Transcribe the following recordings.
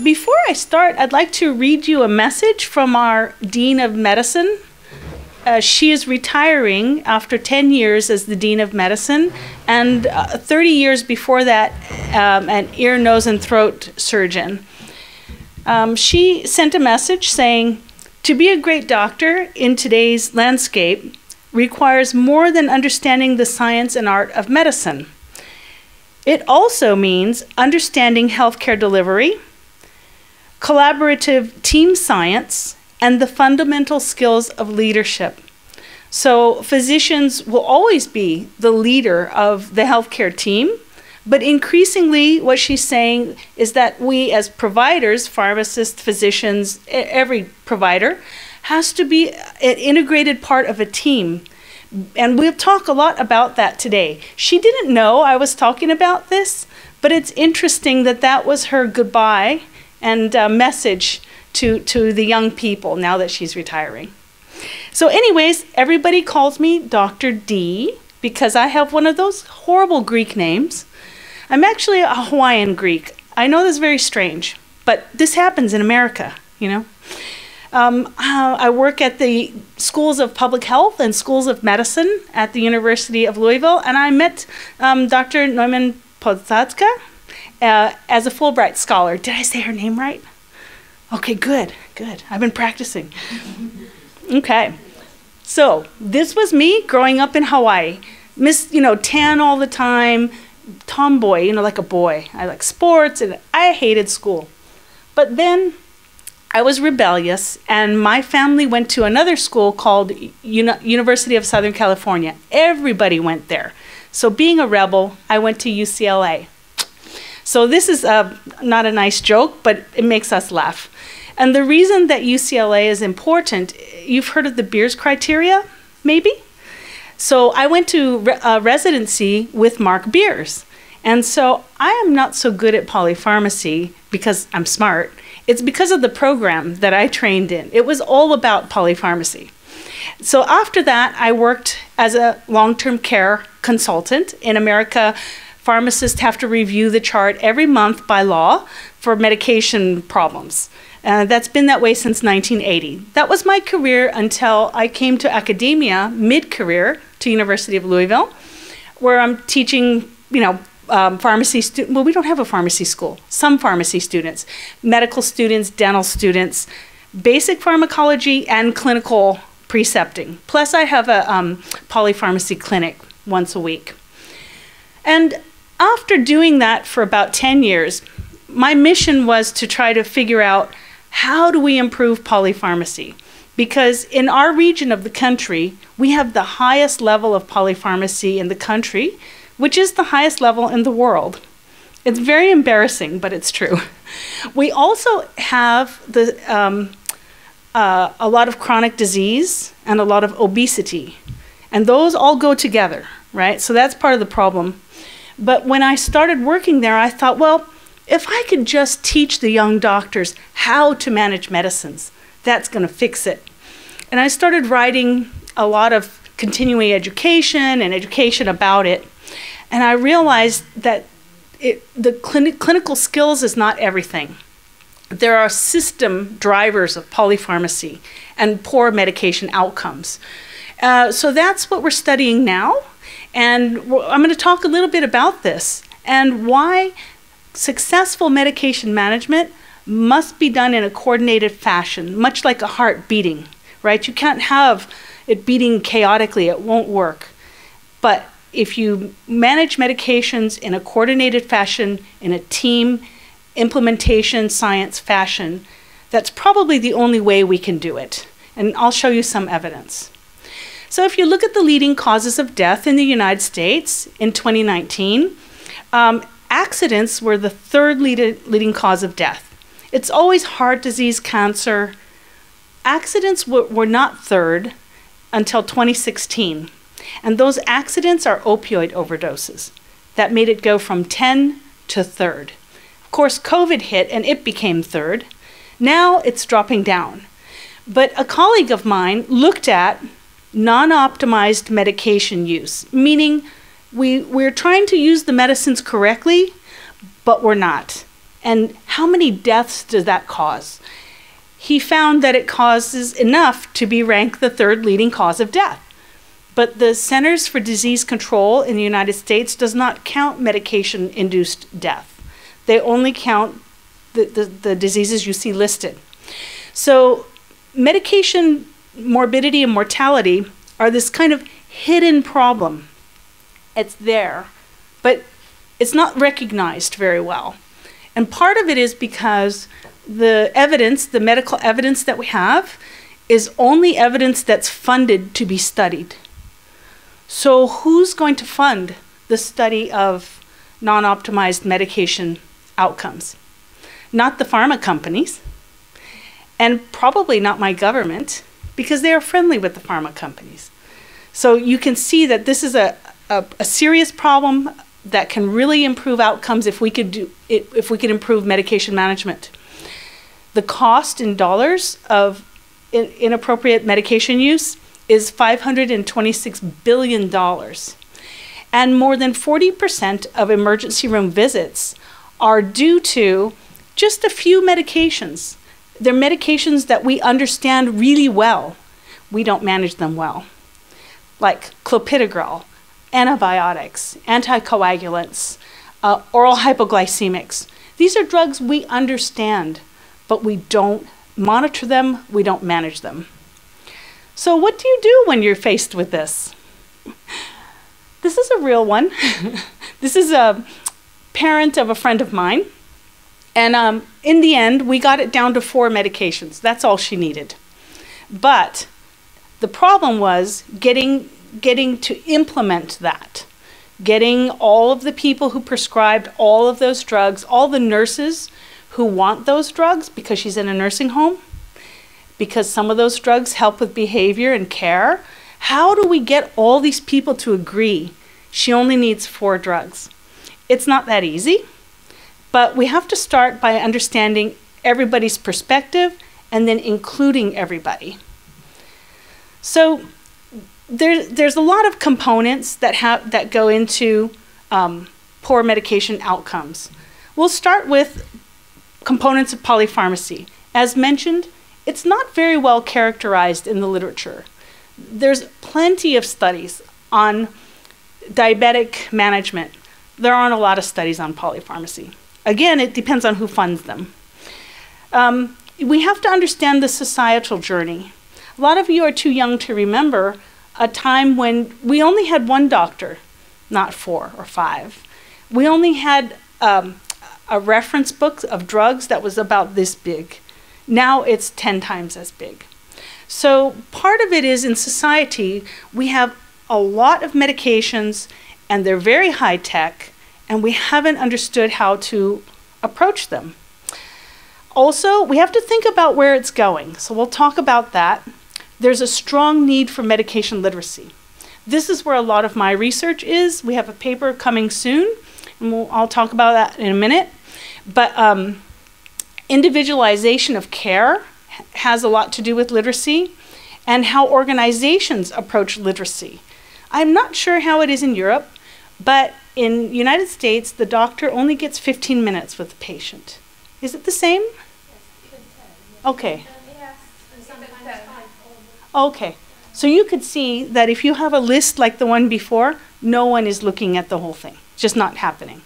Before I start, I'd like to read you a message from our Dean of Medicine. She is retiring after 10 years as the Dean of Medicine, and 30 years before that, an ear, nose, and throat surgeon. She sent a message saying, "To be a great doctor in today's landscape requires more than understanding the science and art of medicine. It also means understanding healthcare delivery, collaborative team science, and the fundamental skills of leadership." So physicians will always be the leader of the healthcare team, but increasingly what she's saying is that we as providers, pharmacists, physicians, every provider, has to be an integrated part of a team. And we'll talk a lot about that today. She didn't know I was talking about this, but it's interesting that that was her goodbye and message to the young people now that she's retiring. So anyways, everybody calls me Dr. D because I have one of those horrible Greek names. I'm actually a Hawaiian Greek. I know this is very strange, but this happens in America, you know. I work at the schools of public health and schools of medicine at the University of Louisville, and I met Dr. Neumann-Podczaską as a Fulbright scholar. Did I say her name right? Okay, good, good. I've been practicing. Okay, so this was me growing up in Hawaii. Tan all the time, tomboy, like a boy. I like sports, and I hated school. But then I was rebellious, and my family went to another school called University of Southern California. Everybody went there. So being a rebel, I went to UCLA. So this is not a nice joke, but it makes us laugh. And the reason that UCLA is important, you've heard of the Beers criteria, maybe? So I went to residency with Mark Beers. And so I am not so good at polypharmacy because I'm smart. It's because of the program that I trained in. It was all about polypharmacy. So after that, I worked as a long-term care consultant. In America, pharmacists have to review the chart every month by law for medication problems. That's been that way since 1980. That was my career until I came to academia mid-career to University of Louisville, where I'm teaching, pharmacy students. Well, we don't have a pharmacy school. Some pharmacy students, medical students, dental students, basic pharmacology, and clinical precepting. Plus, I have a polypharmacy clinic once a week. And after doing that for about 10 years, my mission was to try to figure out how do we improve polypharmacy? Because in our region of the country, we have the highest level of polypharmacy in the country, which is the highest level in the world. It's very embarrassing, but it's true. We also have a lot of chronic disease and a lot of obesity. And those all go together, right? So that's part of the problem. But when I started working there, I thought, well, if I could just teach the young doctors how to manage medicines, that's going to fix it. And I started writing a lot of continuing education and education about it. And I realized that the clinical skills is not everything. There are system drivers of polypharmacy and poor medication outcomes. So that's what we're studying now. And I'm going to talk a little bit about this and why successful medication management must be done in a coordinated fashion, much like a heart beating, right? You can't have it beating chaotically, it won't work. But if you manage medications in a coordinated fashion, in a team, implementation, science fashion, that's probably the only way we can do it. And I'll show you some evidence. So if you look at the leading causes of death in the United States in 2019, accidents were the third leading cause of death. It's always heart disease, cancer. Accidents were not third until 2016. And those accidents are opioid overdoses. That made it go from 10 to third. Of course, COVID hit and it became third. Now it's dropping down. But a colleague of mine looked at non-optimized medication use, meaning we're trying to use the medicines correctly, but we're not. And how many deaths does that cause? He found that it causes enough to be ranked the 3rd leading cause of death. But the Centers for Disease Control in the United States does not count medication-induced death. They only count the diseases you see listed. So medication morbidity and mortality are this kind of hidden problem. It's there, but it's not recognized very well. And part of it is because the evidence, the medical evidence that we have, is only evidence that's funded to be studied. So who's going to fund the study of non-optimized medication outcomes? Not the pharma companies, and probably not my government, because they are friendly with the pharma companies. So you can see that this is a serious problem that can really improve outcomes if we could improve medication management. The cost in dollars of inappropriate medication use is $526 billion. And more than 40% of emergency room visits are due to just a few medications. They're medications that we understand really well. We don't manage them well. Like clopidogrel, antibiotics, anticoagulants, oral hypoglycemics. These are drugs we understand, but we don't monitor them, we don't manage them. So what do you do when you're faced with this? This is a real one. This is a parent of a friend of mine. And in the end, we got it down to 4 medications. That's all she needed. But the problem was getting to implement that. Getting all of the people who prescribed all of those drugs, all the nurses who want those drugs because she's in a nursing home, because some of those drugs help with behavior and care. How do we get all these people to agree she only needs 4 drugs? It's not that easy, but we have to start by understanding everybody's perspective and then including everybody. So there's a lot of components that go into poor medication outcomes. We'll start with components of polypharmacy. As mentioned, it's not very well characterized in the literature. There's plenty of studies on diabetic management. There aren't a lot of studies on polypharmacy. Again, it depends on who funds them. We have to understand the societal journey. A lot of you are too young to remember a time when we only had 1 doctor, not 4 or 5. We only had a reference book of drugs that was about this big. Now it's 10 times as big. So part of it is in society, we have a lot of medications and they're very high tech and we haven't understood how to approach them. Also, we have to think about where it's going. So we'll talk about that. There's a strong need for medication literacy. This is where a lot of my research is. We have a paper coming soon, and I'll talk about that in a minute. But individualization of care has a lot to do with literacy and how organizations approach literacy. I'm not sure how it is in Europe, but in the United States, the doctor only gets 15 minutes with the patient. Is it the same? Okay. Okay. So you could see that if you have a list like the one before, no one is looking at the whole thing. It's just not happening.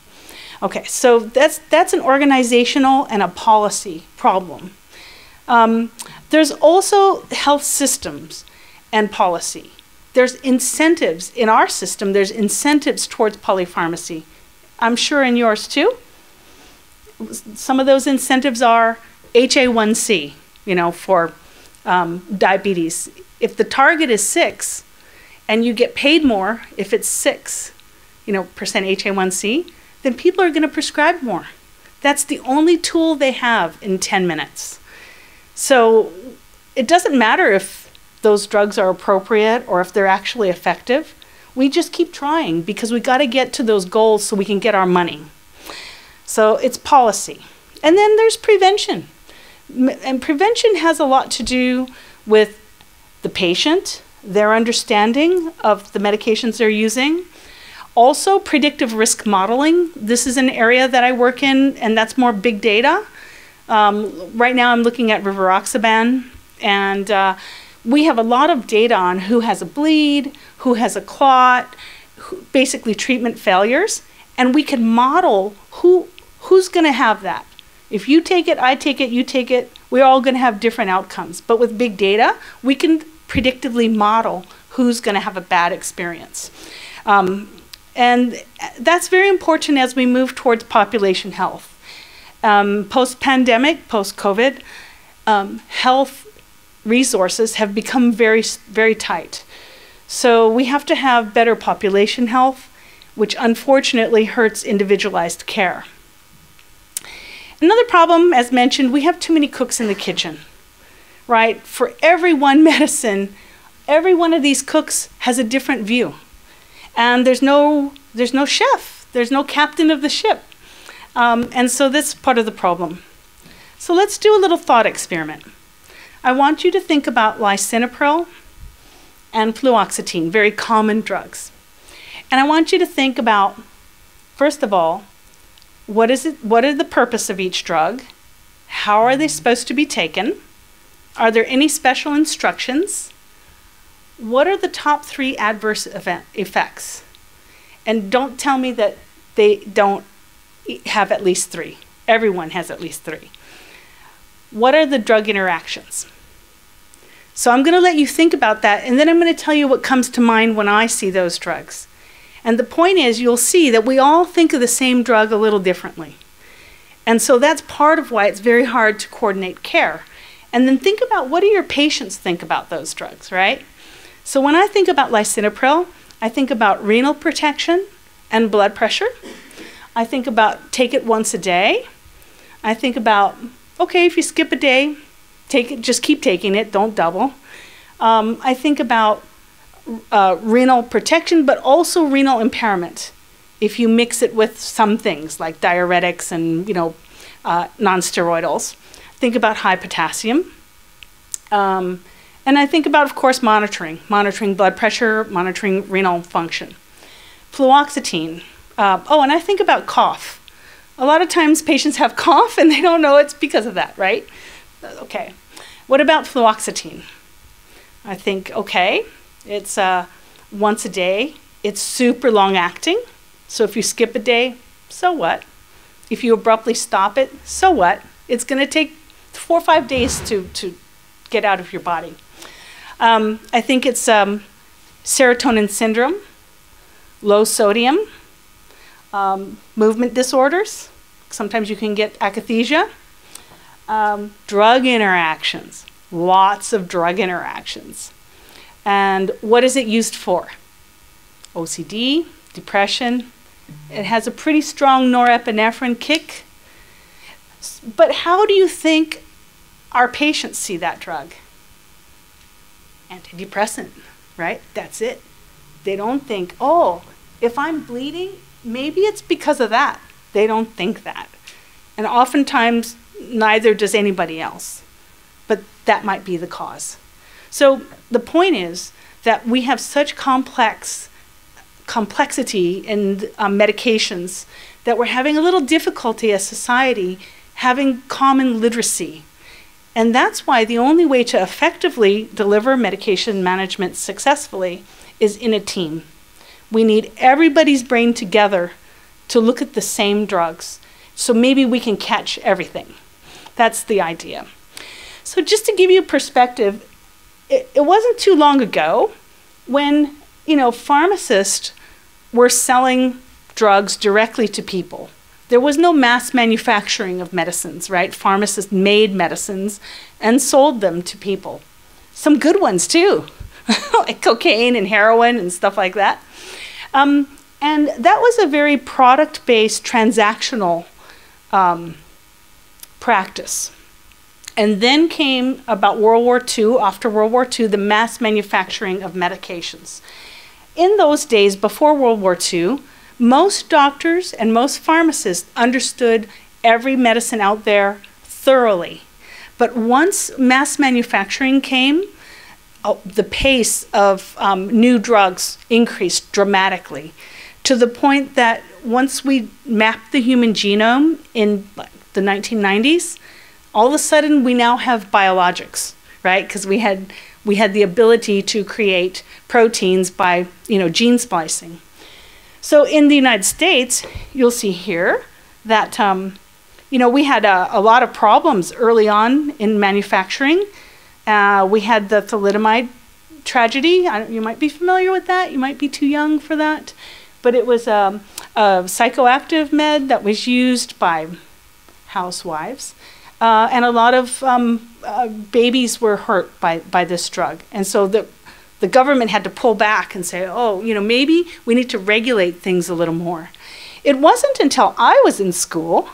Okay, so that's an organizational and a policy problem. There's also health systems and policy. There's incentives in our system. There's incentives towards polypharmacy. I'm sure in yours too. Some of those incentives are HA1C, for diabetes. If the target is 6 and you get paid more if it's 6, percent HA1C, then people are going to prescribe more. That's the only tool they have in 10 minutes. So it doesn't matter if those drugs are appropriate or if they're actually effective. We just keep trying because we got to get to those goals so we can get our money. So it's policy. And then there's prevention. And prevention has a lot to do with the patient, their understanding of the medications they're using. Also, predictive risk modeling. This is an area that I work in, and that's more big data. Right now I'm looking at rivaroxaban, and we have a lot of data on who has a bleed, who has a clot, basically treatment failures, and we can model who's going to have that. If you take it, I take it, you take it, we're all going to have different outcomes. But with big data, we can predictively model who's going to have a bad experience. And that's very important as we move towards population health. Post-pandemic, post-COVID, health resources have become very, very tight. So we have to have better population health, which unfortunately hurts individualized care. Another problem, as mentioned, we have too many cooks in the kitchen, right? For every one medicine, every one of these cooks has a different view. And there's no chef, there's no captain of the ship. And so that's part of the problem. So let's do a little thought experiment. I want you to think about lisinopril and fluoxetine, very common drugs. And I want you to think about, first of all, what is the purpose of each drug? How are they supposed to be taken? Are there any special instructions? What are the top 3 adverse effects? And don't tell me that they don't have at least 3. Everyone has at least 3. What are the drug interactions? So I'm going to let you think about that, and then I'm going to tell you what comes to mind when I see those drugs. And the point is, you'll see that we all think of the same drug a little differently. And so that's part of why it's very hard to coordinate care. And then think about, what do your patients think about those drugs, right? So when I think about lisinopril, I think about renal protection and blood pressure. I think about take it once a day. I think about, okay, if you skip a day, take it, just keep taking it, don't double. I think about renal protection, but also renal impairment. If you mix it with some things like diuretics and non-steroidals, think about high potassium. And I think about, of course, monitoring blood pressure, monitoring renal function. Fluoxetine. And I think about cough. A lot of times patients have cough and they don't know it's because of that, right? Okay. What about fluoxetine? I think, okay, it's once a day. It's super long acting. So if you skip a day, so what? If you abruptly stop it, so what? It's going to take 4 or 5 days to get out of your body. I think it's serotonin syndrome, low sodium, movement disorders. Sometimes you can get akathisia. Drug interactions, lots of drug interactions. And what is it used for? OCD, depression. It has a pretty strong norepinephrine kick. But how do you think our patients see that drug? Antidepressant, right? That's it. They don't think, oh, if I'm bleeding, maybe it's because of that. They don't think that. And oftentimes, neither does anybody else. But that might be the cause. So the point is that we have such complexity in medications that we're having a little difficulty as society having common literacy. And that's why the only way to effectively deliver medication management successfully is in a team. We need everybody's brain together to look at the same drugs. So maybe we can catch everything. That's the idea. So just to give you perspective, it wasn't too long ago when, pharmacists were selling drugs directly to people. There was no mass manufacturing of medicines, right? Pharmacists made medicines and sold them to people. Some good ones too, like cocaine and heroin and stuff like that. And that was a very product-based transactional practice. And then came about World War II, after World War II, the mass manufacturing of medications. In those days, before World War II, most doctors and most pharmacists understood every medicine out there thoroughly. But once mass manufacturing came, the pace of new drugs increased dramatically. to the point that once we mapped the human genome in the 1990s, all of a sudden we now have biologics, right? Because we had the ability to create proteins by, gene splicing. So in the United States, you'll see here that, we had a lot of problems early on in manufacturing. We had the thalidomide tragedy. You might be familiar with that. You might be too young for that. But it was a psychoactive med that was used by housewives. And a lot of babies were hurt by this drug. And so the government had to pull back and say, oh, maybe we need to regulate things a little more. It wasn't until I was in school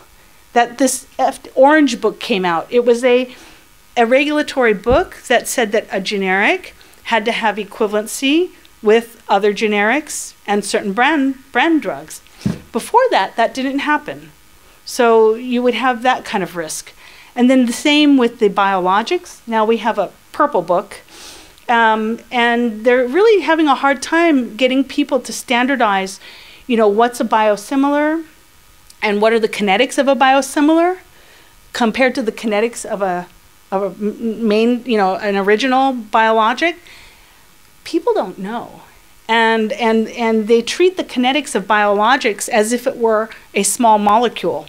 that this Orange book came out. It was a regulatory book that said that a generic had to have equivalency with other generics and certain brand drugs. Before that, that didn't happen. So you would have that kind of risk. And then the same with the biologics. Now we have a purple book. And they're really having a hard time getting people to standardize, what's a biosimilar and what are the kinetics of a biosimilar compared to the kinetics of a main, an original biologic. People don't know. And they treat the kinetics of biologics as if it were a small molecule,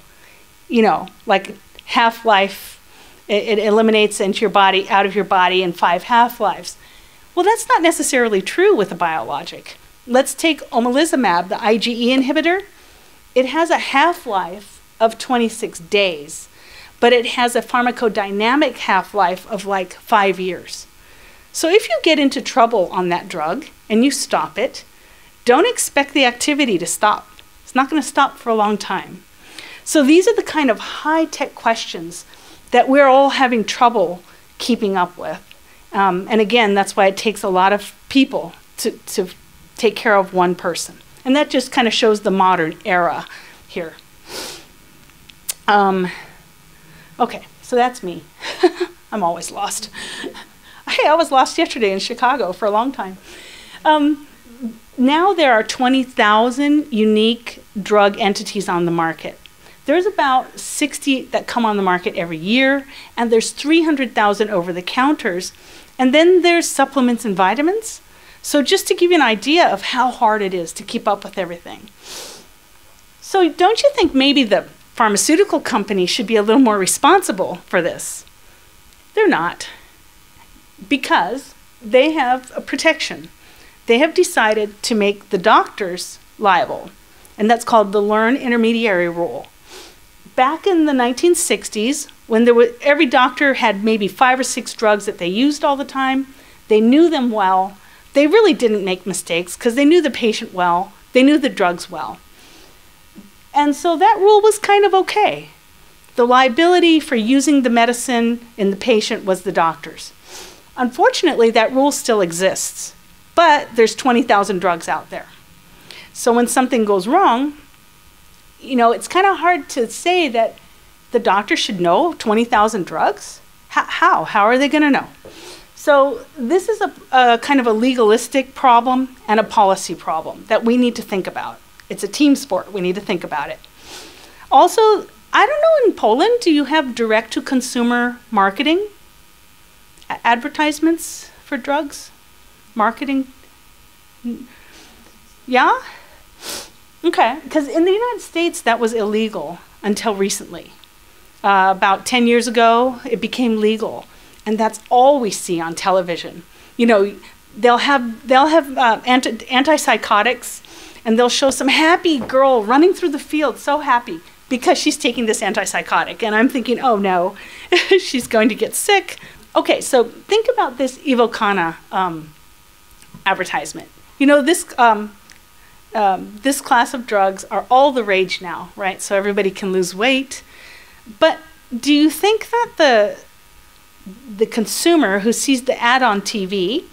like half-life, it eliminates into your body, out of your body in 5 half-lives. Well, that's not necessarily true with a biologic. Let's take omalizumab, the IgE inhibitor. It has a half-life of 26 days, but it has a pharmacodynamic half-life of like 5 years. So if you get into trouble on that drug and you stop it, don't expect the activity to stop. It's not going to stop for a long time. So these are the kind of high-tech questions that we're all having trouble keeping up with. And again, that's why it takes a lot of people to take care of one person. And that just kind of shows the modern era here. Okay, so that's me. I'm always lost. Hey, I was lost yesterday in Chicago for a long time. Now there are 20,000 unique drug entities on the market. There's about 60 that come on the market every year, and there's 300,000 over-the-counters. And then there's supplements and vitamins. So just to give you an idea of how hard it is to keep up with everything. So don't you think maybe the pharmaceutical companies should be a little more responsible for this? They're not, because they have a protection. They have decided to make the doctors liable, and that's called the learned intermediary rule. Back in the 1960s, when every doctor had maybe 5 or 6 drugs that they used all the time, they knew them well. They really didn't make mistakes because they knew the patient well, they knew the drugs well. And so that rule was kind of okay. The liability for using the medicine in the patient was the doctor's. Unfortunately, that rule still exists, but there's 20,000 drugs out there. So when something goes wrong, it's kind of hard to say that the doctor should know 20,000 drugs. How? How are they going to know? So this is a kind of a legalistic problem and a policy problem that we need to think about. It's a team sport. We need to think about it. Also, I don't know, in Poland, do you have direct-to-consumer marketing? Advertisements for drugs? Marketing? Yeah? Okay, because in the United States, that was illegal until recently. About 10 years ago, it became legal. And that's all we see on television. They'll have antipsychotics, and they'll show some happy girl running through the field, so happy, because she's taking this antipsychotic. And I'm thinking, oh no, she's going to get sick. Okay, so think about this Ivokana advertisement. This class of drugs are all the rage now, right? So everybody can lose weight. But do you think that the consumer who sees the ad on TV,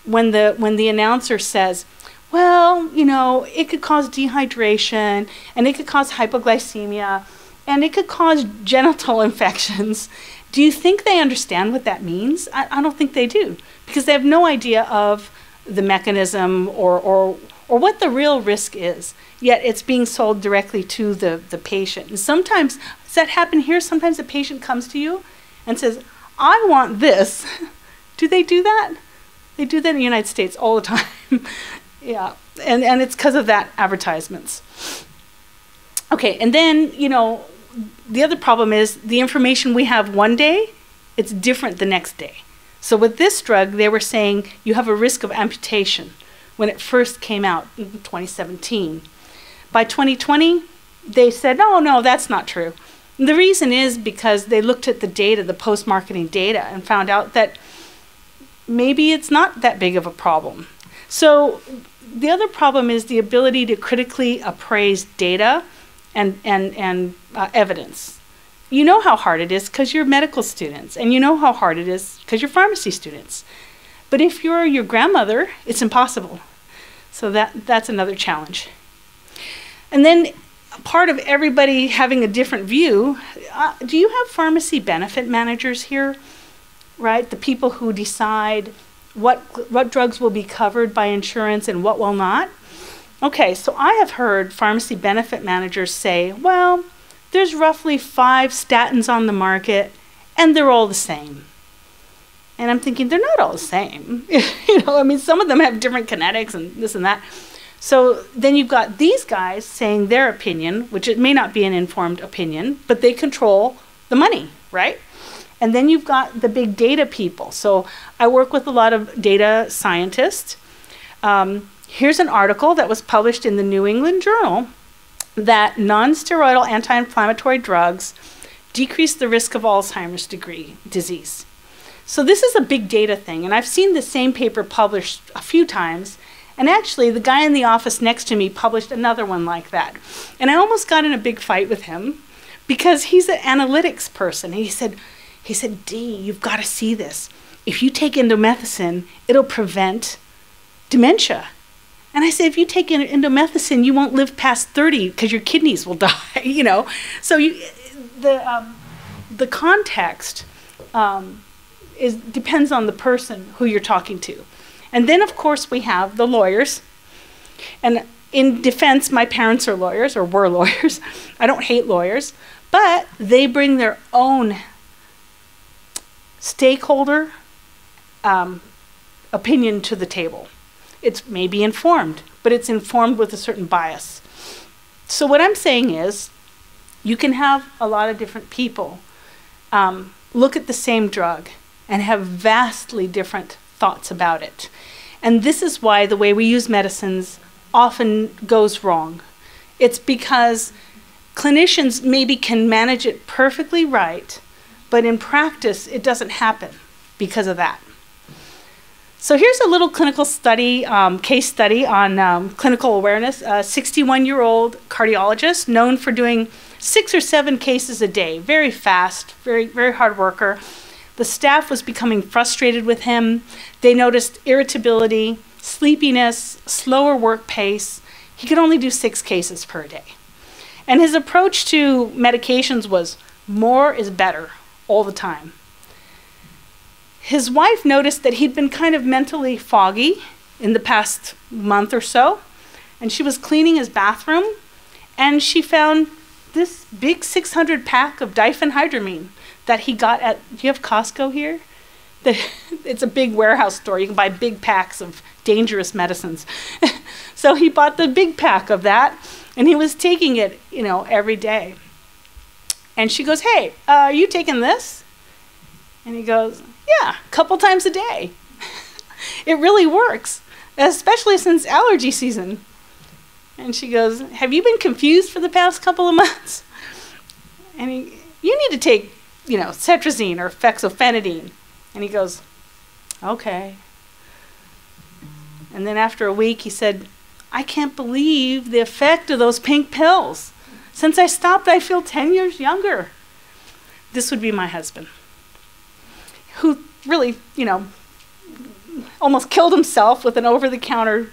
when the announcer says, well, it could cause dehydration, and it could cause hypoglycemia, and it could cause genital infections, do you think they understand what that means? I don't think they do, because they have no idea of the mechanism or or what the real risk is, yet it's being sold directly to the patient. And sometimes, does that happen here? Sometimes a patient comes to you and says, I want this. Do they do that? They do that in the United States all the time. Yeah, and it's because of that advertisements. Okay, and then, you know, the other problem is the information we have one day, it's different the next day. So with this drug, they were saying you have a risk of amputation when it first came out in 2017. By 2020, they said, no, that's not true. And the reason is because they looked at the data, the post-marketing data, and found out that maybe it's not that big of a problem. So the other problem is the ability to critically appraise data and evidence. You know how hard it is because you're medical students, and you know how hard it is because you're pharmacy students. But if you're your grandmother, it's impossible. So that's another challenge. And then part of everybody having a different view, do you have pharmacy benefit managers here? Right, the people who decide what drugs will be covered by insurance and what will not. Okay, so I have heard pharmacy benefit managers say, well, there's roughly 5 statins on the market and they're all the same. And I'm thinking, they're not all the same. You know, I mean, some of them have different kinetics and this and that. So then you've got these guys saying their opinion, which it may not be an informed opinion, but they control the money, right? And then you've got the big data people. So I work with a lot of data scientists. Here's an article that was published in the New England Journal that non-steroidal anti-inflammatory drugs decrease the risk of Alzheimer's disease. So this is a big data thing, and I've seen the same paper published a few times, and actually the guy in the office next to me published another one like that. And I almost got in a big fight with him because he's an analytics person. He said, Dee, you've got to see this. If you take indomethacin, it'll prevent dementia. And I said, if you take indomethacin, you won't live past 30 because your kidneys will die, you know. So the context depends on the person who you're talking to. And then, of course, we have the lawyers. And in defense, my parents are lawyers, or were lawyers. I don't hate lawyers. But they bring their own stakeholder opinion to the table. It's maybe informed, but it's informed with a certain bias. So what I'm saying is, you can have a lot of different people look at the same drug and have vastly different thoughts about it. And this is why the way we use medicines often goes wrong. It's because clinicians maybe can manage it perfectly right, but in practice, it doesn't happen because of that. So here's a little clinical study, case study on clinical awareness. A 61-year-old cardiologist known for doing 6 or 7 cases a day, very fast, very, very hard worker. The staff was becoming frustrated with him. They noticed irritability, sleepiness, slower work pace. He could only do 6 cases per day. And his approach to medications was more is better all the time. His wife noticed that he'd been kind of mentally foggy in the past month or so, and she was cleaning his bathroom, and she found this big 600 pack of diphenhydramine that he got at, do you have Costco here? It's a big warehouse store. You can buy big packs of dangerous medicines. So he bought the big pack of that, and he was taking it, you know, every day. And she goes, hey, are you taking this? And he goes, yeah, a couple times a day. It really works, especially since allergy season. And she goes, have you been confused for the past couple of months? And you need to take, you know, cetrizine or fexofenadine. And he goes, okay. And then after a week, he said, I can't believe the effect of those pink pills. Since I stopped, I feel 10 years younger. This would be my husband, who really, you know, almost killed himself with an over-the-counter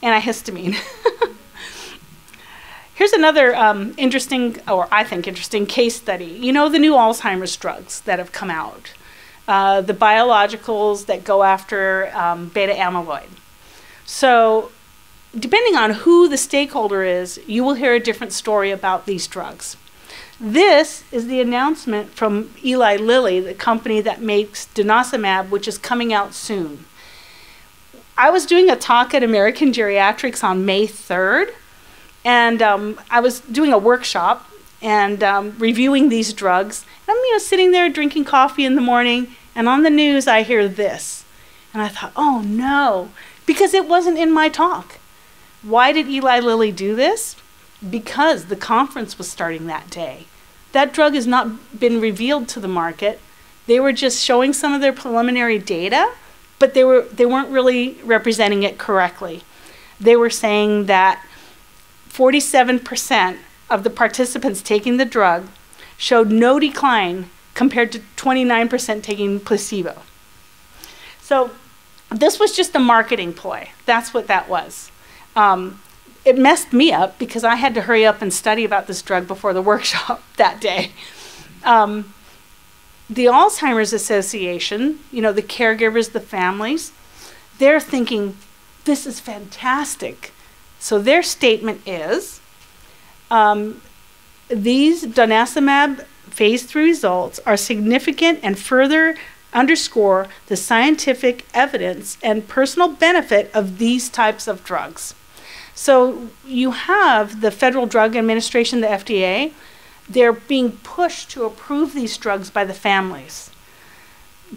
antihistamine. Here's another interesting, or I think interesting, case study. You know the new Alzheimer's drugs that have come out, the biologicals that go after beta amyloid. So depending on who the stakeholder is, you will hear a different story about these drugs. This is the announcement from Eli Lilly, the company that makes denosumab, which is coming out soon. I was doing a talk at American Geriatrics on May 3rd, and I was doing a workshop and reviewing these drugs. And I'm sitting there drinking coffee in the morning, and on the news I hear this. And I thought, oh no, because it wasn't in my talk. Why did Eli Lilly do this? Because the conference was starting that day. That drug has not been revealed to the market. They were just showing some of their preliminary data, but they weren't really representing it correctly. They were saying that 47% of the participants taking the drug showed no decline compared to 29% taking placebo. So this was just a marketing ploy. That's what that was. It messed me up because I had to hurry up and study about this drug before the workshop that day. The Alzheimer's Association, the caregivers, the families, they're thinking, this is fantastic. So their statement is, these denosumab phase 3 results are significant and further underscore the scientific evidence and personal benefit of these types of drugs. So you have the Federal Drug Administration, the FDA, they're being pushed to approve these drugs by the families.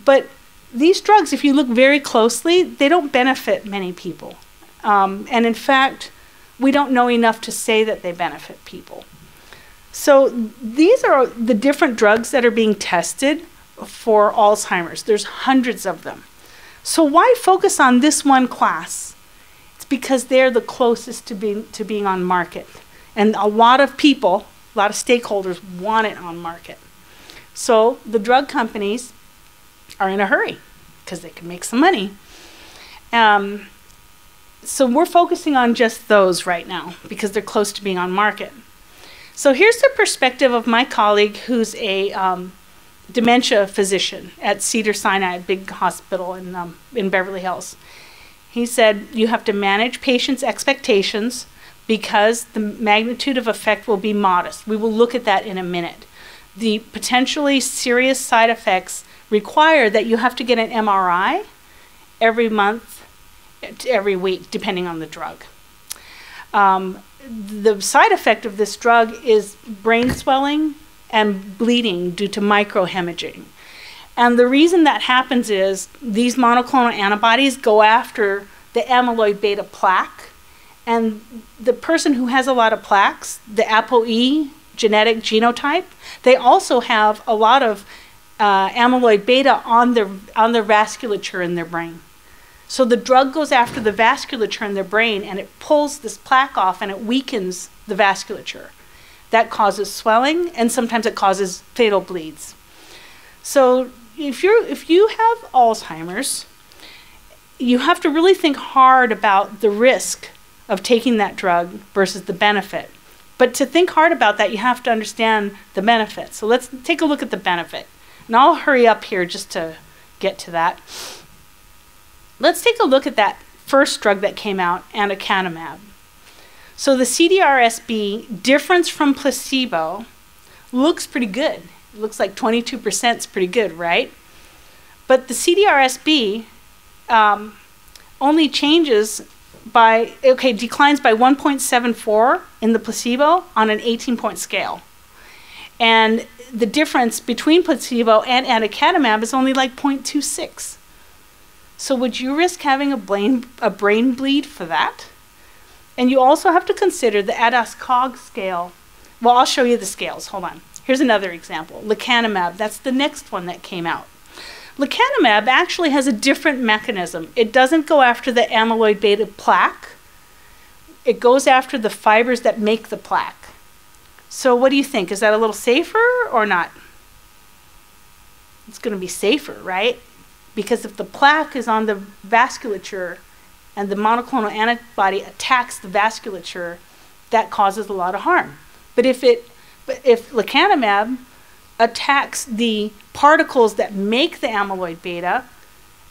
But these drugs, if you look very closely, they don't benefit many people. And in fact, we don't know enough to say that they benefit people. So these are the different drugs that are being tested for Alzheimer's. There's hundreds of them. So why focus on this one class? Because they're the closest to being on market. And a lot of people, a lot of stakeholders want it on market. So the drug companies are in a hurry because they can make some money. So we're focusing on just those right now because they're close to being on market. So here's the perspective of my colleague who's a dementia physician at Cedars-Sinai, a big hospital in Beverly Hills. He said, you have to manage patients' expectations because the magnitude of effect will be modest. We will look at that in a minute. The potentially serious side effects require that you have to get an MRI every month, every week, depending on the drug. The side effect of this drug is brain swelling and bleeding due to microhemorrhaging. And the reason that happens is these monoclonal antibodies go after the amyloid beta plaque. And the person who has a lot of plaques, the ApoE genetic genotype, they also have a lot of amyloid beta on their vasculature in their brain. So the drug goes after the vasculature in their brain and it pulls this plaque off and it weakens the vasculature. That causes swelling and sometimes it causes fatal bleeds. So if you have Alzheimer's, you have to really think hard about the risk of taking that drug versus the benefit. But to think hard about that, you have to understand the benefit. So let's take a look at the benefit. And I'll hurry up here just to get to that. Let's take a look at that first drug that came out, anakinumab. So the CDR-SB difference from placebo looks pretty good. It looks like 22% is pretty good, right? But the CDR-SB only declines by 1.74 in the placebo on an 18-point scale. And the difference between placebo and anakinumab is only like 0.26. So would you risk having a brain bleed for that? And you also have to consider the ADAS-Cog scale. Well, I'll show you the scales. Hold on. Here's another example. Lecanemab, that's the next one that came out. Lecanemab actually has a different mechanism. It doesn't go after the amyloid beta plaque. It goes after the fibers that make the plaque. So what do you think? Is that a little safer or not? It's going to be safer, right? Because if the plaque is on the vasculature and the monoclonal antibody attacks the vasculature, that causes a lot of harm. But if lecanemab attacks the particles that make the amyloid beta,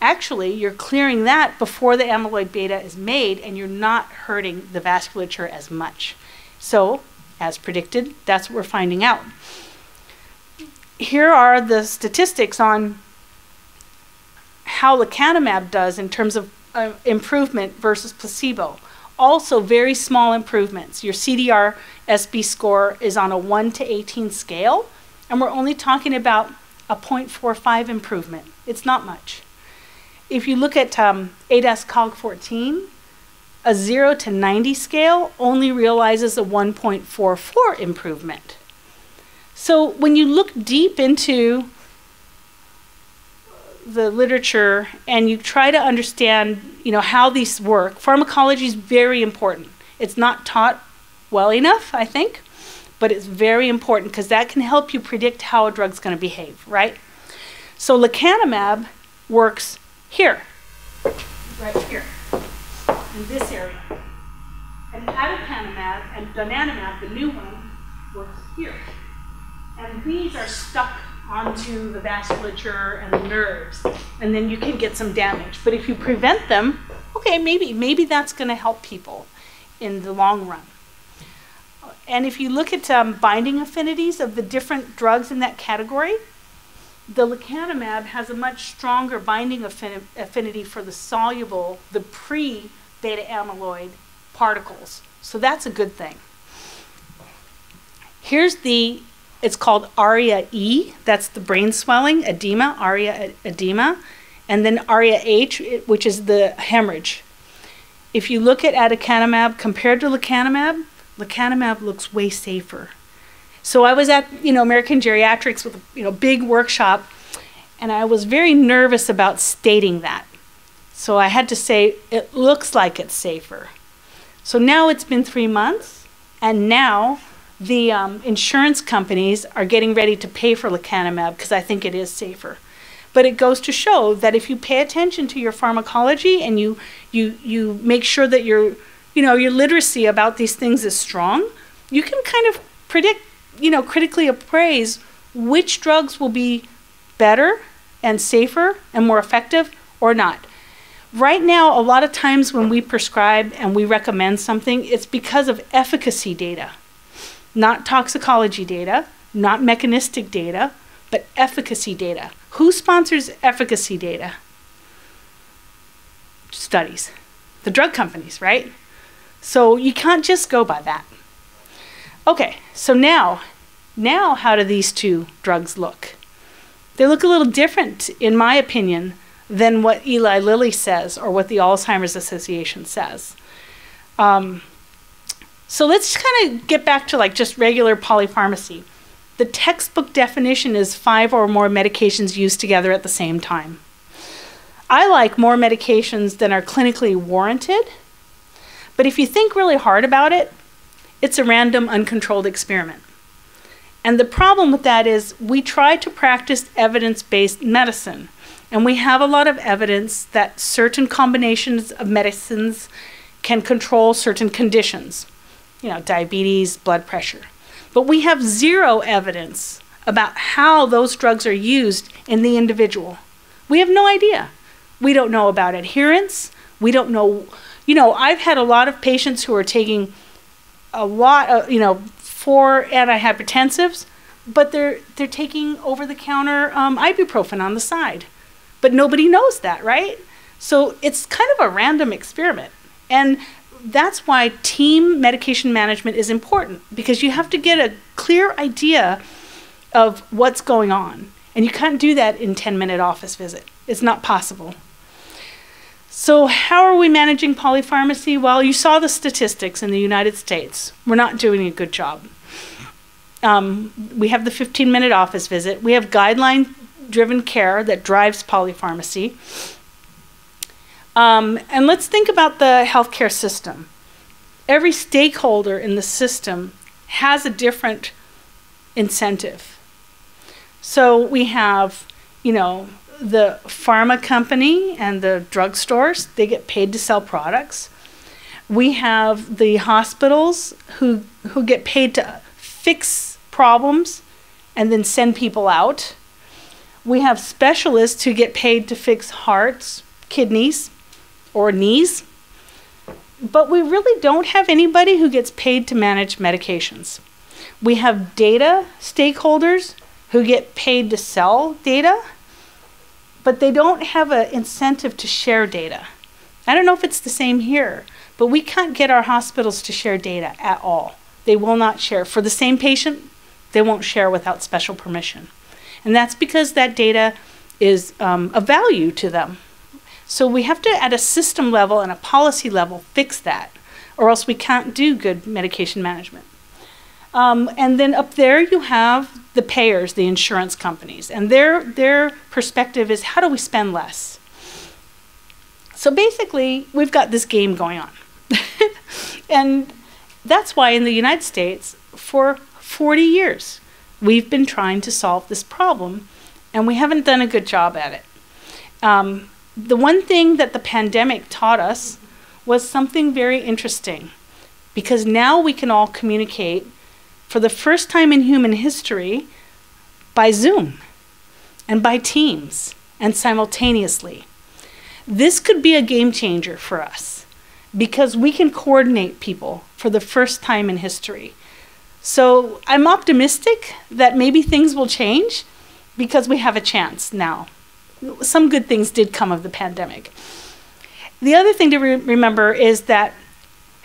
actually you're clearing that before the amyloid beta is made, and you're not hurting the vasculature as much. So, as predicted, that's what we're finding out. Here are the statistics on how lecanemab does in terms of improvement versus placebo. Also very small improvements. Your CDR-SB score is on a 1 to 18 scale, and we're only talking about a 0.45 improvement. It's not much. If you look at ADAS-Cog14, a 0 to 90 scale only realizes a 1.44 improvement. So when you look deep into the literature and you try to understand, how these work, pharmacology is very important. It's not taught well enough, I think, but it's very important because that can help you predict how a drug's going to behave, right? So lecanemab works here, right here, in this area. And aducanumab and donanemab, the new one, works here. And these are stuck onto the vasculature and the nerves, and then you can get some damage. But if you prevent them, okay, maybe that's going to help people in the long run. And if you look at binding affinities of the different drugs in that category, the lecanemab has a much stronger binding affinity for the soluble, the pre-beta amyloid particles. So that's a good thing. Here's it's called ARIA-E, that's the brain swelling, edema, ARIA edema, and then ARIA-H, which is the hemorrhage. If you look at aducanumab compared to lecanemab, lecanemab looks way safer. So I was at, American Geriatrics with a big workshop, and I was very nervous about stating that. So I had to say, it looks like it's safer. So now it's been 3 months, and now the insurance companies are getting ready to pay for lecanemab because I think it is safer. But it goes to show that if you pay attention to your pharmacology and you make sure that your literacy about these things is strong, you can kind of predict, critically appraise which drugs will be better and safer and more effective or not. Right now, a lot of times when we prescribe and we recommend something, it's because of efficacy data. Not toxicology data, not mechanistic data, but efficacy data. Who sponsors efficacy data? Studies. The drug companies, right? So you can't just go by that. Okay, so now how do these two drugs look? They look a little different, in my opinion, than what Eli Lilly says or what the Alzheimer's Association says. So let's kind of get back to just regular polypharmacy. The textbook definition is 5 or more medications used together at the same time. I like more medications than are clinically warranted, but if you think really hard about it, it's a random, uncontrolled experiment. And the problem with that is we try to practice evidence-based medicine, and we have a lot of evidence that certain combinations of medicines can control certain conditions. Diabetes, blood pressure. But we have zero evidence about how those drugs are used in the individual. We have no idea. We don't know about adherence. We don't know, I've had a lot of patients who are taking a lot of, 4 antihypertensives, but they're taking over-the-counter ibuprofen on the side. But nobody knows that, right? So it's kind of a random experiment. And that's why team medication management is important, because you have to get a clear idea of what's going on. And you can't do that in a 10-minute office visit. It's not possible. So how are we managing polypharmacy? Well, you saw the statistics in the United States. We're not doing a good job. We have the 15-minute office visit. We have guideline-driven care that drives polypharmacy. And let's think about the healthcare system. Every stakeholder in the system has a different incentive. So we have, the pharma company and the drugstores, they get paid to sell products. We have the hospitals who get paid to fix problems and then send people out. We have specialists who get paid to fix hearts, kidneys, or knees. But we really don't have anybody who gets paid to manage medications. We have data stakeholders who get paid to sell data, but they don't have an incentive to share data. I don't know if it's the same here, but we can't get our hospitals to share data at all. They will not share. For the same patient, they won't share without special permission. And that's because that data is of value to them. So we have to, at a system level and a policy level, fix that, or else we can't do good medication management. And then up there you have the payers, the insurance companies, and their perspective is, how do we spend less? So basically, we've got this game going on. And that's why in the United States, for 40 years, we've been trying to solve this problem, and we haven't done a good job at it. The one thing that the pandemic taught us was something very interesting, because now we can all communicate for the first time in human history by Zoom and by Teams and simultaneously. This could be a game changer for us because we can coordinate people for the first time in history. So I'm optimistic that maybe things will change because we have a chance now. Some good things did come of the pandemic. The other thing to remember is that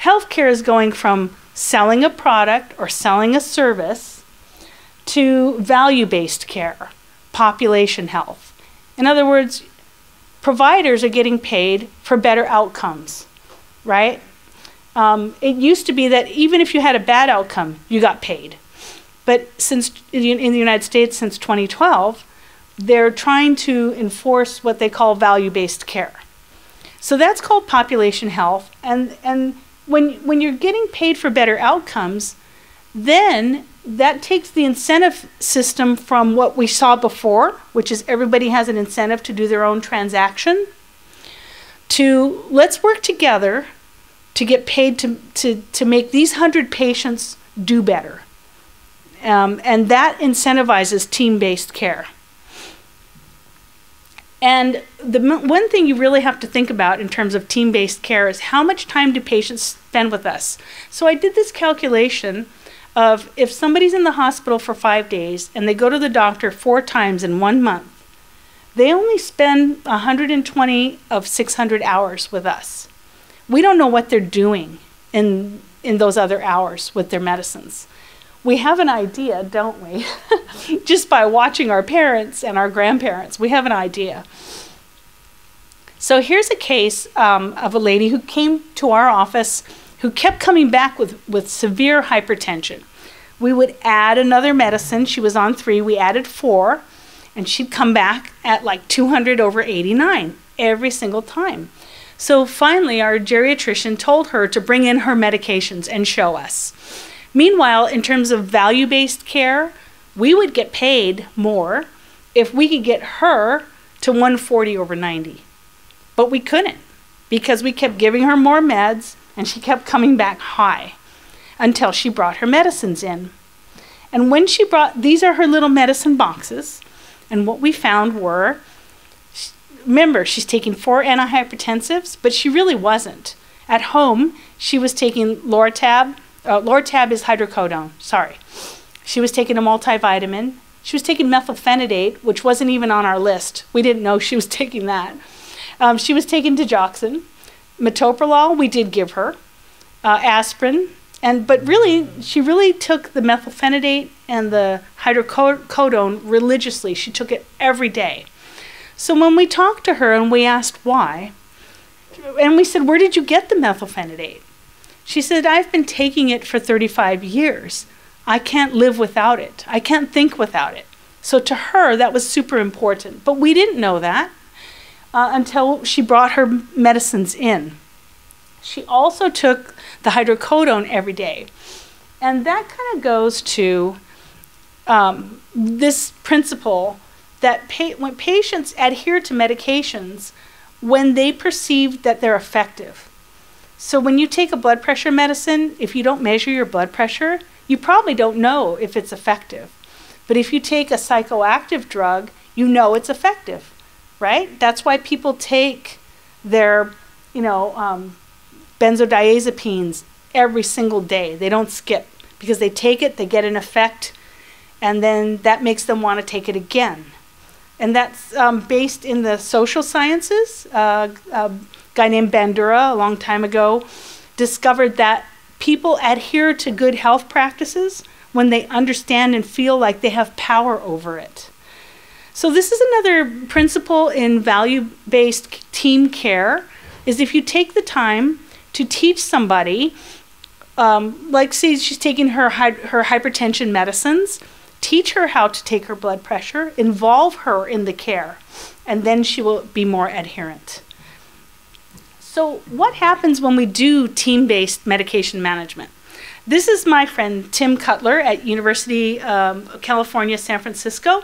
healthcare is going from selling a product or selling a service to value-based care, population health. In other words, providers are getting paid for better outcomes, right? It used to be that even if you had a bad outcome, you got paid. But since in the United States, since 2012, they're trying to enforce what they call value-based care. So that's called population health. And when you're getting paid for better outcomes, then that takes the incentive system from what we saw before, which is everybody has an incentive to do their own transaction, to let's work together to get paid to make these 100 patients do better. And that incentivizes team-based care. And the one thing you really have to think about in terms of team-based care is how much time do patients spend with us? So I did this calculation of if somebody's in the hospital for 5 days and they go to the doctor 4 times in 1 month, they only spend 120 of 600 hours with us. We don't know what they're doing in those other hours with their medicines. We have an idea, don't we? Just by watching our parents and our grandparents, we have an idea. So here's a case of a lady who came to our office who kept coming back with severe hypertension. We would add another medicine. She was on 3, we added 4, and she'd come back at like 200 over 89 every single time. So finally, our geriatrician told her to bring in her medications and show us. Meanwhile, in terms of value-based care, we would get paid more if we could get her to 140 over 90. But we couldn't because we kept giving her more meds and she kept coming back high until she brought her medicines in. And when she brought, these are her little medicine boxes, and what we found were, remember, she's taking 4 antihypertensives, but she really wasn't. At home, she was taking Lortab. Lortab is hydrocodone, sorry. She was taking a multivitamin. She was taking methylphenidate, which wasn't even on our list. We didn't know she was taking that. She was taking digoxin. Metoprolol, we did give her. Aspirin. But really, she really took the methylphenidate and the hydrocodone religiously. She took it every day. So when we talked to her and we asked why, and we said, where did you get the methylphenidate? She said, I've been taking it for 35 years. I can't live without it. I can't think without it. So to her, that was super important. But we didn't know that until she brought her medicines in. She also took the hydrocodone every day. And that kind of goes to this principle that when patients adhere to medications, when they perceive that they're effective. So when you take a blood pressure medicine, if you don't measure your blood pressure, you probably don't know if it's effective. But if you take a psychoactive drug, you know it's effective, right? That's why people take their, benzodiazepines every single day. They don't skip because they take it, they get an effect, and then that makes them want to take it again. And that's based in the social sciences. A guy named Bandura, a long time ago, discovered that people adhere to good health practices when they understand and feel like they have power over it. So this is another principle in value-based team care, is if you take the time to teach somebody, like say she's taking her hypertension medicines, teach her how to take her blood pressure, involve her in the care, and then she will be more adherent. So what happens when we do team-based medication management? This is my friend Tim Cutler at University of California, San Francisco.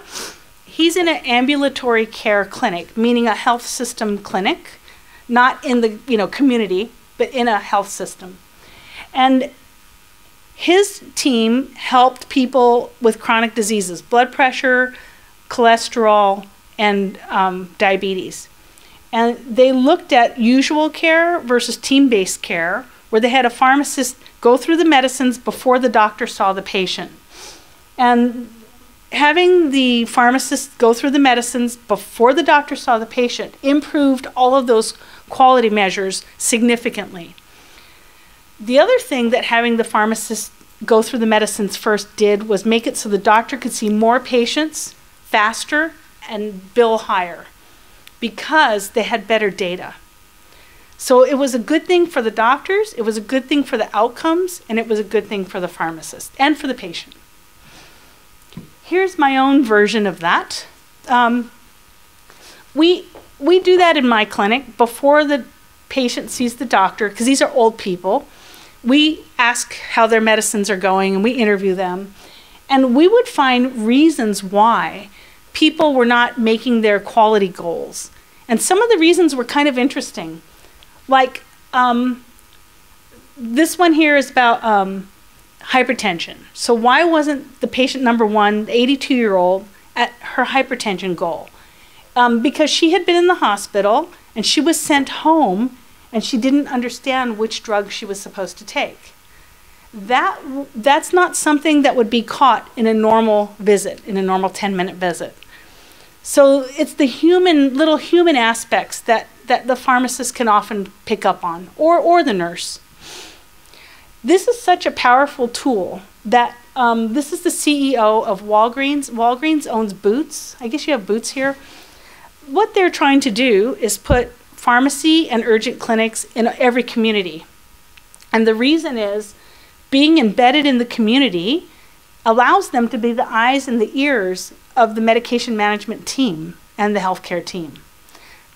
He's in an ambulatory care clinic, meaning a health system clinic, not in the community, but in a health system. And his team helped people with chronic diseases, blood pressure, cholesterol, and diabetes. And they looked at usual care versus team-based care, where they had a pharmacist go through the medicines before the doctor saw the patient. And having the pharmacist go through the medicines before the doctor saw the patient improved all of those quality measures significantly. The other thing that having the pharmacist go through the medicines first did was make it so the doctor could see more patients faster and bill higher because they had better data. So it was a good thing for the doctors, it was a good thing for the outcomes, and it was a good thing for the pharmacist and for the patient. Here's my own version of that. We do that in my clinic before the patient sees the doctor, because these are old people. We ask how their medicines are going and we interview them. And we would find reasons why people were not making their quality goals. And some of the reasons were kind of interesting. Like this one here is about hypertension. So why wasn't the patient number one, the 82-year-old, at her hypertension goal? Because she had been in the hospital and she was sent home and she didn't understand which drug she was supposed to take. That's not something that would be caught in a normal visit, in a normal 10-minute visit. So it's the little human aspects that the pharmacist can often pick up on, or the nurse. This is such a powerful tool that this is the CEO of Walgreens. Walgreens owns Boots. I guess you have Boots here. What they're trying to do is put pharmacy and urgent clinics in every community. And the reason is being embedded in the community allows them to be the eyes and the ears of the medication management team and the healthcare team.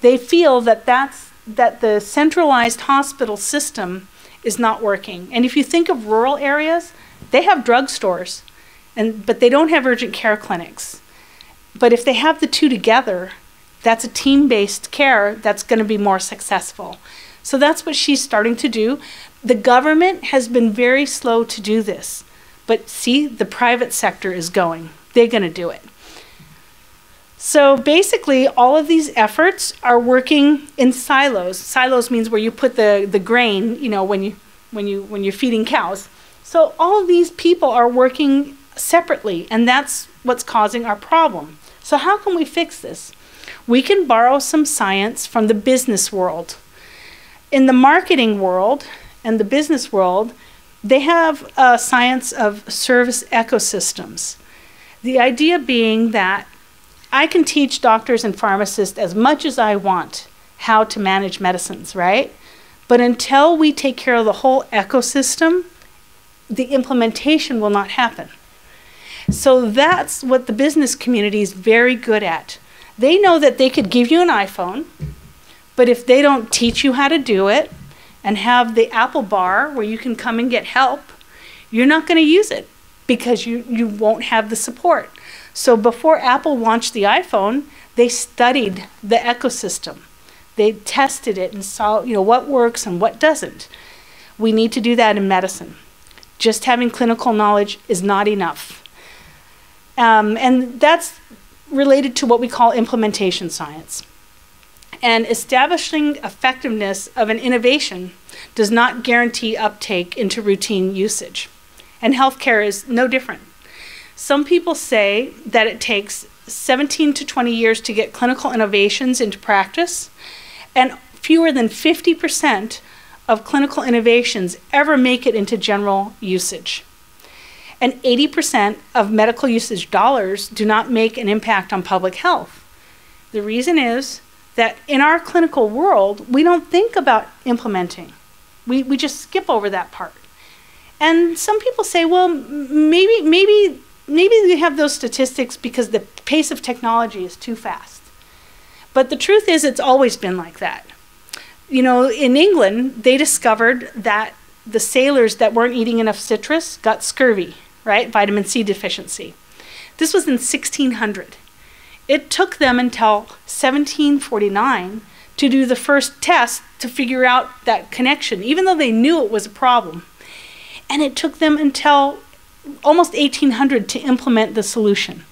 They feel that the centralized hospital system is not working. And if you think of rural areas, they have drugstores, but they don't have urgent care clinics. But if they have the two together, that's a team-based care that's going to be more successful. So that's what she's starting to do. The government has been very slow to do this. But see, the private sector is going. They're going to do it. So basically, all of these efforts are working in silos. Silos means where you put the grain, when you're feeding cows. So all of these people are working separately, and that's what's causing our problem. So how can we fix this? We can borrow some science from the business world. In the marketing world and the business world, they have a science of service ecosystems. The idea being that I can teach doctors and pharmacists as much as I want how to manage medicines, right? But until we take care of the whole ecosystem, the implementation will not happen. So that's what the business community is very good at. They know that they could give you an iPhone, but if they don't teach you how to do it and have the Apple bar where you can come and get help, you're not going to use it because you won't have the support. So before Apple launched the iPhone, they studied the ecosystem. They tested it and saw what works and what doesn't. We need to do that in medicine. Just having clinical knowledge is not enough. And that's related to what we call implementation science. And establishing effectiveness of an innovation does not guarantee uptake into routine usage. And healthcare is no different. Some people say that it takes 17 to 20 years to get clinical innovations into practice, and fewer than 50% of clinical innovations ever make it into general usage. And 80% of medical usage dollars do not make an impact on public health. The reason is that in our clinical world, we don't think about implementing. We just skip over that part. And some people say, well, maybe we have those statistics because the pace of technology is too fast. But the truth is, it's always been like that. You know, in England, they discovered that the sailors that weren't eating enough citrus got scurvy, right? Vitamin C deficiency. This was in 1600. It took them until 1749 to do the first test to figure out that connection, even though they knew it was a problem. And it took them until almost 1800 to implement the solution.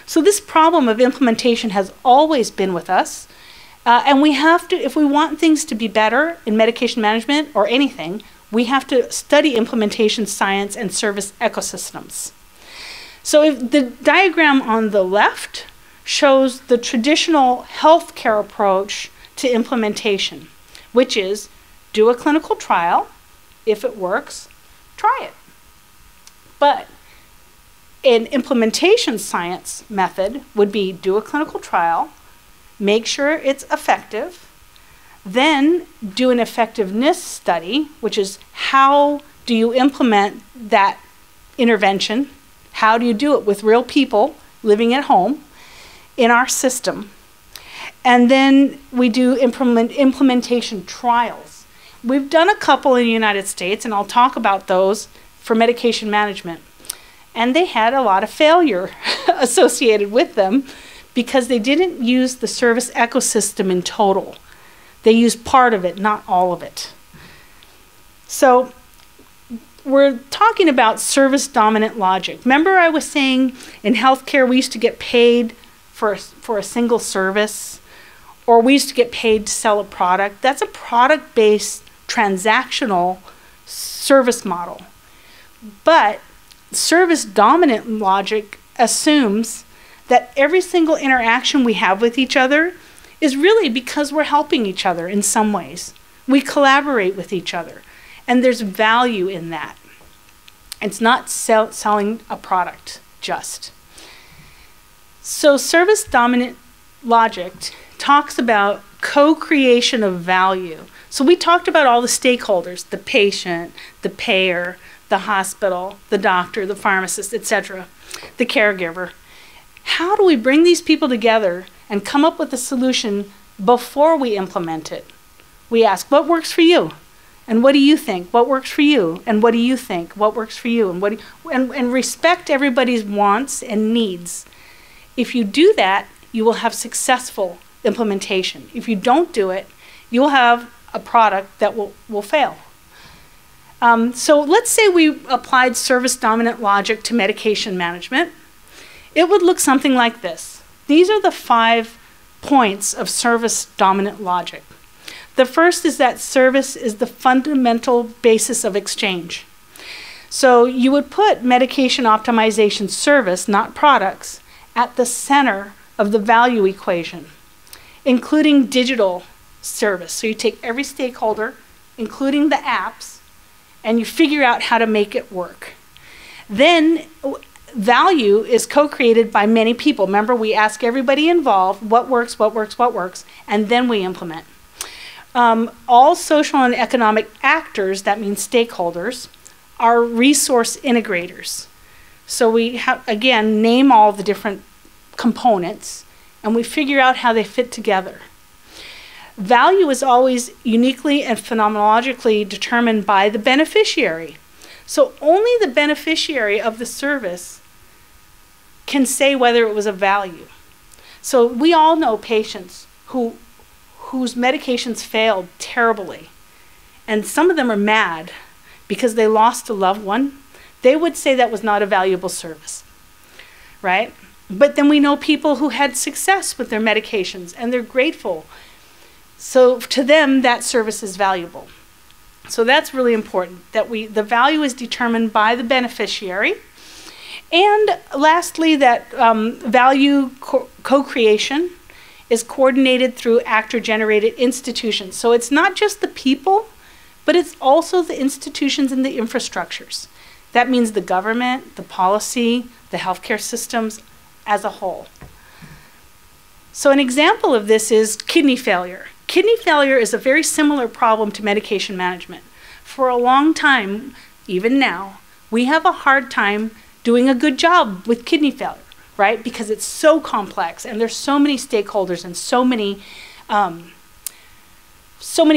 So this problem of implementation has always been with us. And we have to, if we want things to be better in medication management or anything, we have to study implementation science and service ecosystems. So if the diagram on the left shows the traditional healthcare approach to implementation, which is do a clinical trial. If it works, try it. But an implementation science method would be do a clinical trial, make sure it's effective, then do an effectiveness study, which is how do you implement that intervention? How do you do it with real people living at home in our system? And then we do implementation trials. We've done a couple in the United States, and I'll talk about those for medication management. And they had a lot of failure associated with them because they didn't use the service ecosystem in total. They used part of it, not all of it. So we're talking about service dominant logic. Remember I was saying in healthcare we used to get paid for a single service, or we used to get paid to sell a product. That's a product-based transactional service model. But service dominant logic assumes that every single interaction we have with each other is really because we're helping each other in some ways. We collaborate with each other, and there's value in that. It's not selling a product just. So service dominant logic talks about co-creation of value. So we talked about all the stakeholders, the patient, the payer, the hospital, the doctor, the pharmacist, etc., the caregiver. How do we bring these people together and come up with a solution before we implement it? We ask, what works for you? And what do you think? What works for you? And what do you think? What works for you? And respect everybody's wants and needs. If you do that, you will have successful implementation. If you don't do it, you'll have a product that will fail. So let's say we applied service dominant logic to medication management. It would look something like this. These are the 5 points of service dominant logic. The first is that service is the fundamental basis of exchange. So you would put medication optimization service, not products, at the center of the value equation, including digital service. So you take every stakeholder, including the apps, and you figure out how to make it work. Then value is co-created by many people. Remember, we ask everybody involved what works, and then we implement. All social and economic actors, that means stakeholders, are resource integrators. So we have, again, name all the different components, and we figure out how they fit together. Value is always uniquely and phenomenologically determined by the beneficiary. So only the beneficiary of the service can say whether it was a value. So we all know patients whose medications failed terribly, and some of them are mad because they lost a loved one. They would say that was not a valuable service, right? But then we know people who had success with their medications and they're grateful. So to them, that service is valuable. So that's really important, that the value is determined by the beneficiary. And lastly, that value co-creation is coordinated through actor-generated institutions. So it's not just the people, but it's also the institutions and the infrastructures. That means the government, the policy, the healthcare systems as a whole. So an example of this is kidney failure. Kidney failure is a very similar problem to medication management. For a long time, even now, we have a hard time doing a good job with kidney failure, right? Because it's so complex and there's so many stakeholders and so many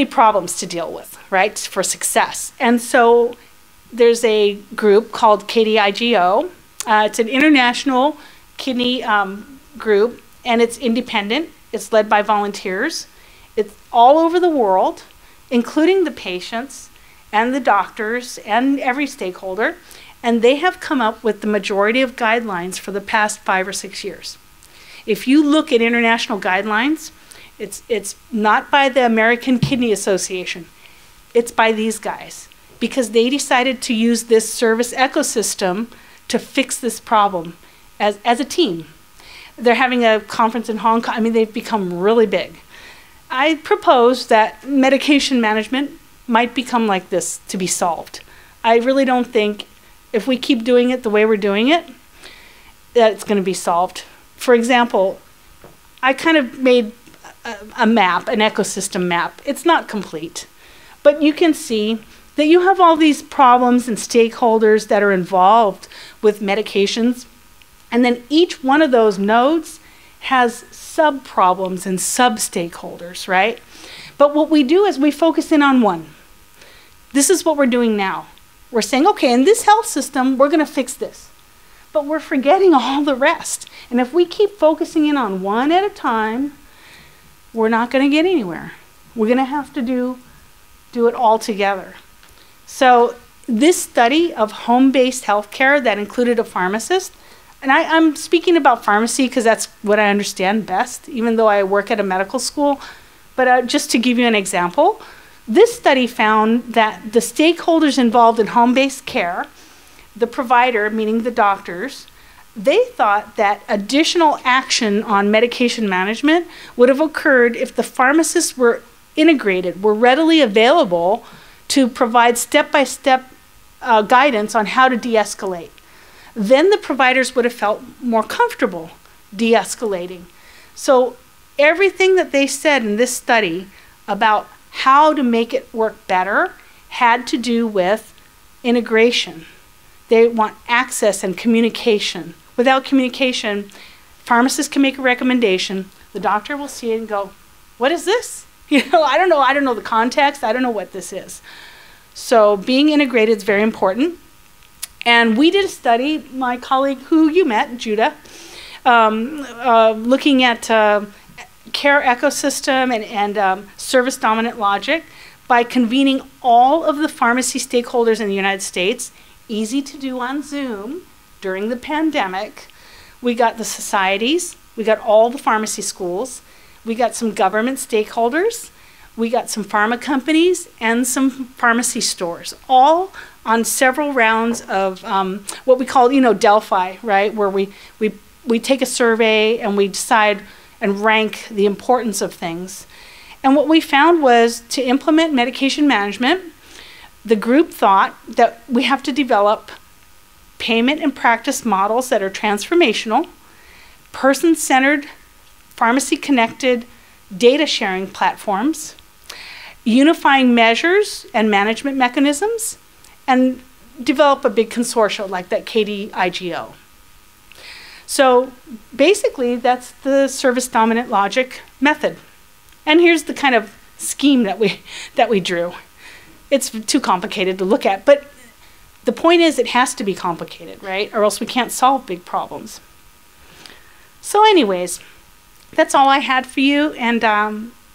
problems to deal with, right, for success. And so there's a group called KDIGO. It's an international kidney group, and it's independent. It's led by volunteers. It's all over the world, including the patients and the doctors and every stakeholder. And they have come up with the majority of guidelines for the past 5 or 6 years. If you look at international guidelines, it's not by the American Kidney Association. It's by these guys, because they decided to use this service ecosystem to fix this problem as a team. They're having a conference in Hong Kong. I mean, they've become really big. I propose that medication management might become like this to be solved. I really don't think if we keep doing it the way we're doing it, that it's going to be solved. For example, I kind of made a map, an ecosystem map. It's not complete, but you can see that you have all these problems and stakeholders that are involved with medications, and then each one of those nodes has sub-problems and sub-stakeholders, right? But what we do is we focus in on one. This is what we're doing now. We're saying, okay, in this health system, we're going to fix this. But we're forgetting all the rest. And if we keep focusing in on one at a time, we're not going to get anywhere. We're going to have to do it all together. So this study of home-based healthcare that included a pharmacist, and I'm speaking about pharmacy because that's what I understand best, even though I work at a medical school. But just to give you an example, this study found that the stakeholders involved in home-based care, the provider, meaning the doctors, they thought that additional action on medication management would have occurred if the pharmacists were integrated, were readily available to provide step-by-step guidance on how to de-escalate. Then the providers would have felt more comfortable de-escalating. So everything that they said in this study about how to make it work better had to do with integration. They want access and communication. Without communication, pharmacists can make a recommendation, the doctor will see it and go, what is this? I don't know the context, I don't know what this is. So being integrated is very important. And we did a study, my colleague who you met, Judah, looking at care ecosystem and service dominant logic by convening all of the pharmacy stakeholders in the United States, easy to do on Zoom during the pandemic. We got the societies, we got all the pharmacy schools, we got some government stakeholders, we got some pharma companies and some pharmacy stores, all on several rounds of what we call, Delphi, right? Where we take a survey and we decide and rank the importance of things. And what we found was to implement medication management, the group thought that we have to develop payment and practice models that are transformational, person-centered, pharmacy-connected data sharing platforms, unifying measures and management mechanisms, and develop a big consortium like that KDIGO. So basically, that's the service dominant logic method. And here's the kind of scheme that we drew. It's too complicated to look at, but the point is it has to be complicated, right? Or else we can't solve big problems. So anyways, that's all I had for you, and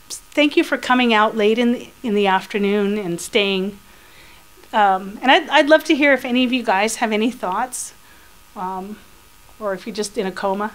thank you for coming out late in the afternoon and staying. And I'd love to hear if any of you guys have any thoughts or if you're just in a coma.